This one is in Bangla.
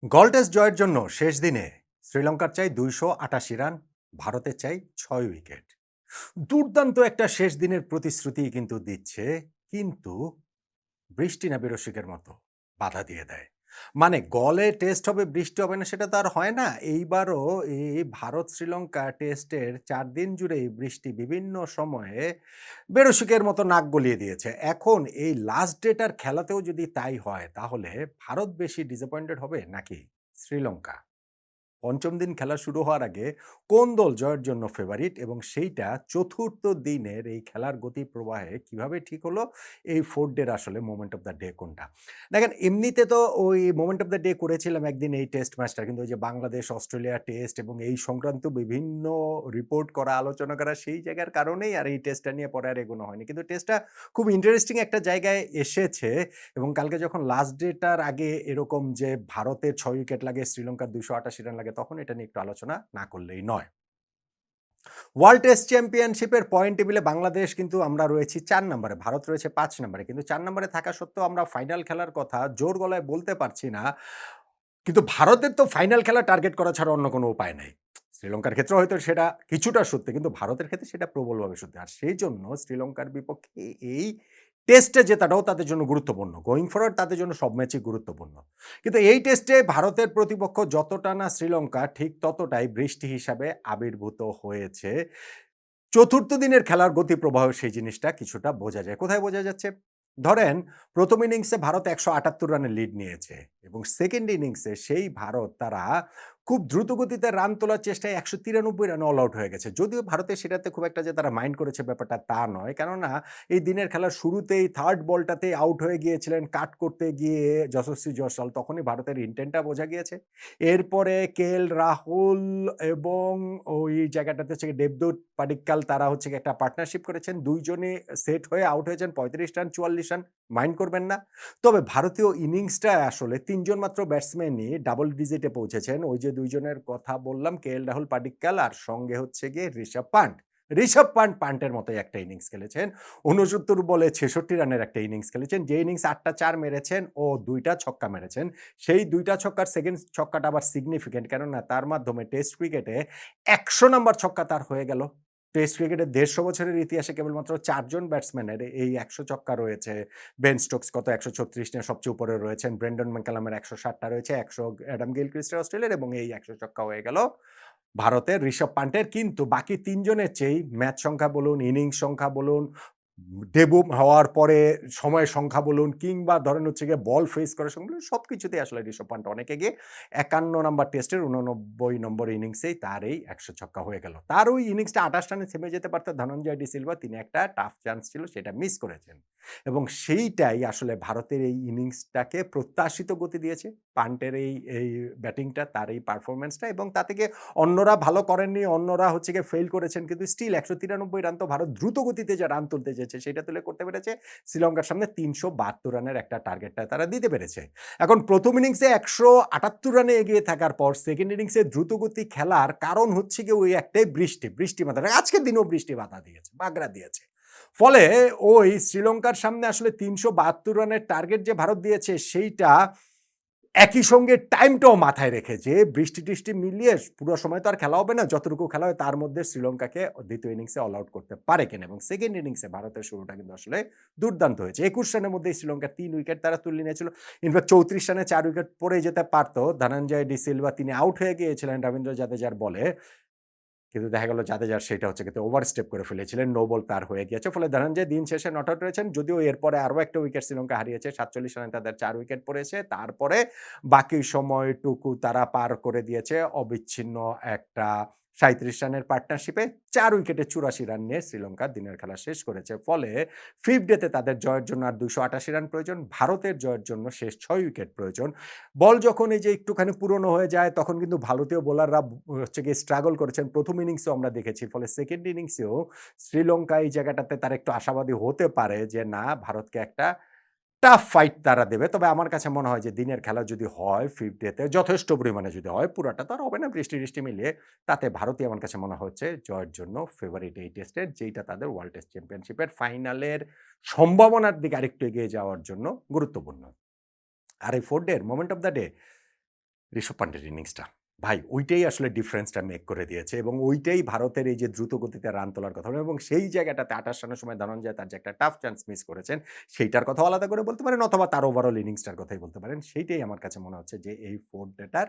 গল টেস্ট জয়ের জন্য শেষ দিনে শ্রীলঙ্কার চাই ২৮৮ রান, ভারতের চাই ৬ উইকেট। দুর্দান্ত একটা শেষ দিনের প্রতিশ্রুতি কিন্তু দিচ্ছে, কিন্তু বৃষ্টি না বিরসিকের মতো বাধা দিয়ে দেয়। মানে গলে টেস্ট হবে, বৃষ্টি হবে না সেটা তো আর হয় না। এইবারও এই ভারত শ্রীলঙ্কা টেস্টের ৪ দিন জুড়েই বৃষ্টি বিভিন্ন সময়ে বেরসিকের মতো নাক গলিয়ে দিয়েছে। এখন এই লাস্ট ডেটার খেলাতেও যদি তাই হয়, তাহলে ভারত বেশি ডিসঅ্যাপয়েন্টেড হবে নাকি শ্রীলঙ্কা? পঞ্চম দিন খেলা শুরু হওয়ার আগে কোন দল জয়ের জন্য ফেভারিট, এবং সেইটা চতুর্থ দিনের এই খেলার গতি প্রবাহে কিভাবে ঠিক হলো? এই ফোর্থ ডের আসলে মোমেন্ট অফ দ্য ডে কোনটা? দেখেন, এমনিতে তো ওই মোমেন্ট অফ দ্য ডে করেছিলাম একদিন এই টেস্ট ম্যাচটা, কিন্তু ওই যে বাংলাদেশ অস্ট্রেলিয়া টেস্ট এবং এই সংক্রান্ত বিভিন্ন রিপোর্ট করা, আলোচনা করা, সেই জায়গার কারণেই আর এই টেস্টটা নিয়ে পরে আর এগোনো হয়নি। কিন্তু টেস্টটা খুব ইন্টারেস্টিং একটা জায়গায় এসেছে, এবং কালকে যখন লাস্ট ডেটার আগে এরকম যে ভারতের ৬ উইকেট লাগে, শ্রীলঙ্কার ২৮৮ রান লাগে, তখন এটা নিয়ে একটু আলোচনা না করলেই নয়। ওয়ার্ল্ড টেস্ট চ্যাম্পিয়নশিপের পয়েন্ট টেবিলে বাংলাদেশ কিন্তু আমরা রয়েছি ৪ নম্বরে, ভারত রয়েছে ৫ নম্বরে। কিন্তু ৪ নম্বরে থাকা সত্ত্বেও আমরা ফাইনাল খেলার কথা জোর গলায় বলতে পারছি না। কিন্তু ভারতের তো ফাইনাল খেলা টার্গেট করা ছাড়া অন্য কোনো উপায় নাই। শ্রীলঙ্কার ক্ষেত্রে হয়তো সেটা কিছুটা সত্যি, কিন্তু ভারতের ক্ষেত্রে সেটা প্রবলভাবে সত্যি। আর সেইজন্য শ্রীলঙ্কার বিপক্ষে এই টেস্টে জেতাটাও তাদের জন্য গুরুত্বপূর্ণ। গোয়িং ফরওয়ার্ড তাদের জন্য সব ম্যাচই গুরুত্বপূর্ণ। কিন্তু এই টেস্টে ভারতের প্রতিপক্ষ যতটা না শ্রীলঙ্কা, ঠিক ততটাই বৃষ্টি হিসাবে আবির্ভূত হয়েছে। চতুর্থ দিনের খেলার গতি প্রবাহ, সেই জিনিসটা কিছুটা বোঝা যায়। কোথায় বোঝা যাচ্ছে? ধরেন, প্রথম ইনিংসে ভারত ১৭৮ রানের লিড নিয়েছে, এবং সেকেন্ড ইনিংসে সেই ভারত তারা খুব দ্রুত গতিতে রান তোলার চেষ্টায় ১৯৩ রানে অল আউট হয়ে গেছে। যদিও ভারতের সেটাতে খুব একটা যে তারা মাইন্ড করেছে ব্যাপারটা তা নয়। কেননা এই দিনের খেলার শুরুতেই থার্ড বলটাতেই আউট হয়ে গিয়েছিলেন কাট করতে গিয়ে যশস্বী জয়সওয়াল। তখনই ভারতের ইনটেন্টটা বোঝা গিয়েছে। এরপরে কেএল রাহুল এবং ওই জায়গাটাতে হচ্ছে গিয়ে দেবদূত পাডিক্কাল, তারা হচ্ছে গিয়ে একটা পার্টনারশিপ করেছেন। ২ জনে সেট হয়ে আউট হয়েছেন ৩৫ রান, ৪৪ রান। মাইন্ড করবেন না। তবে ভারতীয় ইনিংসটায় আসলে ৩ জন মাত্র ব্যাটসম্যানই ডাবল ডিজিটে পৌঁছেছেন। ওই যে ২ জনের কথা বললাম, কেএল রাহুল, পাডিক্কাল, আর সঙ্গে হচ্ছে গিয়ে ঋষভ পান্ট। ঋষভ পান্ট পান্টের মতোই একটা ইনিংস খেলেছেন। ৬৯ বলে ৬৬ রানের একটা ইনিংস খেলেছেন। যে ইনিংস ৮ টা ৪ মেরেছেন ও ২ টা ছক্কা মেরেছেন। সেই ২ টা ছক্কার সেকেন্ড ছক্কাটা আবার সিগনিফিক্যান্ট, কেননা তার মাধ্যমে টেস্ট ক্রিকেটে ১০০ নাম্বার ছক্কা তার হয়ে গেল। টেস্ট ক্রিকেটের ১৫০ বছরের ইতিহাসে কেবলমাত্র ৪ জন ব্যাটসম্যানের এই ১০০ ছক্কা রয়েছে। বেন স্টোকস কত ১৩৬ নিয়ে সবচেয়ে উপরে রয়েছেন। ব্রেন্ডন ম্যাকালামের ১৬০ টা রয়েছে, ১০০ অ্যাডাম গিলক্রিস্টের অস্ট্রেলিয়ার, এবং এই ১০০ ছক্কা হয়ে গেল ভারতের ঋষভ পান্টের। কিন্তু বাকি ৩ জনের চেয়েই ম্যাচ সংখ্যা বলুন, ইনিংস সংখ্যা বলুন, ডেবু হওয়ার পরে সময়ের সংখ্যা বলুন, কিংবা ধরেন হচ্ছে গিয়ে বল ফেস করার সংখ্যা বলুন, সবকিছুতেই আসলে ঋষভ পান্ট অনেক এগিয়ে। ৫১ নাম্বার টেস্টের ৮৯ নম্বর ইনিংসেই তার এই ১০০ ছক্কা হয়ে গেল। তার ওই ইনিংসটা ২৮ রানে থেমে যেতে পারত ধনঞ্জয় ডি সিলভা। তিনি একটা টাফ চান্স ছিল, সেটা মিস করেছেন। এবং সেইটাই আসলে ভারতের এই ইনিংসটাকে প্রত্যাশিত গতি দিয়েছে। পান্টের এই ব্যাটিংটা, তার এই পারফরম্যান্সটা, এবং তা থেকে অন্যরা ভালো করেননি, অন্যরা হচ্ছে গিয়ে ফেইল করেছেন। কিন্তু স্টিল ১৯৩ রান তো ভারত দ্রুত গতিতে যে রান তুলতে চেয়েছে সেটা তুলে করতে পেরেছে। শ্রীলঙ্কার সামনে ৩৭২ রানের একটা টার্গেটটা তারা দিতে পেরেছে। এখন প্রথম ইনিংসে ১৭৮ রানে এগিয়ে থাকার পর সেকেন্ড ইনিংসে দ্রুতগতি খেলার কারণ হচ্ছে গিয়ে ওই একটাই বৃষ্টি বাধা। আজকের দিনেও বৃষ্টি বাধা দিয়েছে, বাগড়া দিয়েছে। ফলে ওই শ্রীলঙ্কার সামনে আসলে ৩৭২ রানের টার্গেট যে ভারত দিয়েছে, সেইটা একই সঙ্গে টাইমটাও মাথায় রেখে যে বৃষ্টি-টিষ্টি মিলিয়ে পুরো সময় তো আর খেলা হবে না। যতটুকু খেলা হয় তার মধ্যে শ্রীলঙ্কাকে দ্বিতীয় ইনিংসে অল আউট করতে পারে কিনা, এবং সেকেন্ড ইনিংসে ভারতের শুরুটা কিন্তু আসলে দুর্দান্ত হয়েছে। ২১ রানের মধ্যেই শ্রীলঙ্কার ৩ উইকেট তারা তুলে নিয়েছিল। ইনফ্যাক্ট ৩৪ রানে ৪ উইকেট পড়ে যেতে পারত। ধনঞ্জয় ডি সিলভা তিনি আউট হয়ে গিয়েছিলেন রবীন্দ্র জাদেজার বলে। কিন্তু দেখা গেল জাদেজার সেটা হচ্ছে কিন্তু ওভারস্টেপ করে ফেলেছিলেন। নো বল তার হয়ে গিয়েছে। ফলে ধনঞ্জয় দিন শেষে নট আউট রয়েছেন। যদিও এরপরে আরো একটা উইকেট শ্রীলঙ্কা হারিয়েছে। ৪৭ রানে তাদের ৪ উইকেট পড়েছে। তারপরে বাকি সময়টুকু তারা পার করে দিয়েছে অবিচ্ছিন্ন একটা ৩৭ রানের পার্টনারশিপে। ৪ উইকেটে ৮৪ রান নিয়ে শ্রীলঙ্কা দিনের খেলা শেষ করেছে। ফলে ফিফথ ডেতে তাদের জয়ের জন্য আর ২৮৮ রান প্রয়োজন। ভারতের জয়ের জন্য শেষ ৬ উইকেট প্রয়োজন। বল যখন এই যে একটুখানি পুরনো হয়ে যায়, তখন কিন্তু ভারতীয় বোলাররা হচ্ছে গিয়ে স্ট্রাগল করেছেন। প্রথম ইনিংসেও আমরা দেখেছি। ফলে সেকেন্ড ইনিংসেও শ্রীলঙ্কা এই জায়গাটাতে তারা একটু আশাবাদী হতে পারে যে না, ভারতকে একটা টাফ ফাইট তারা দেবে। তবে আমার কাছে মনে হয় যে দিনের খেলা যদি হয় ফিফথ ডেতে, যথেষ্ট পরিমাণে যদি হয়, পুরাটা তো আর হবে না বৃষ্টি-টিষ্টি মিলিয়ে, তাতে ভারতই আমার কাছে মনে হচ্ছে জয়ের জন্য ফেভারিট এই টেস্টের, যেইটা তাদের ওয়ার্ল্ড টেস্ট চ্যাম্পিয়নশিপের ফাইনালের সম্ভাবনার দিকে আরেকটু এগিয়ে যাওয়ার জন্য গুরুত্বপূর্ণ। আর এই ফোর্থ ডে এর moment of the day Rishabh পান্ডের ইনিংসটা। ভাই ওইটাই আসলে ডিফারেন্সটা মেক করে দিয়েছে এবং ওইটাই ভারতের এই যে দ্রুত গতিতে রান তোলার কথা এবং সেই জায়গাটাতে ২৮ রানের সময় ধনঞ্জয় তার যে একটা টাফ চান্স মিস করেছেন, সেইটার কথাও আলাদা করে বলতে পারেন অথবা তার ওভারঅল ইনিংসটার কথাই বলতে পারেন। সেইটাই আমার কাছে মনে হচ্ছে যে এই 4 ডেটার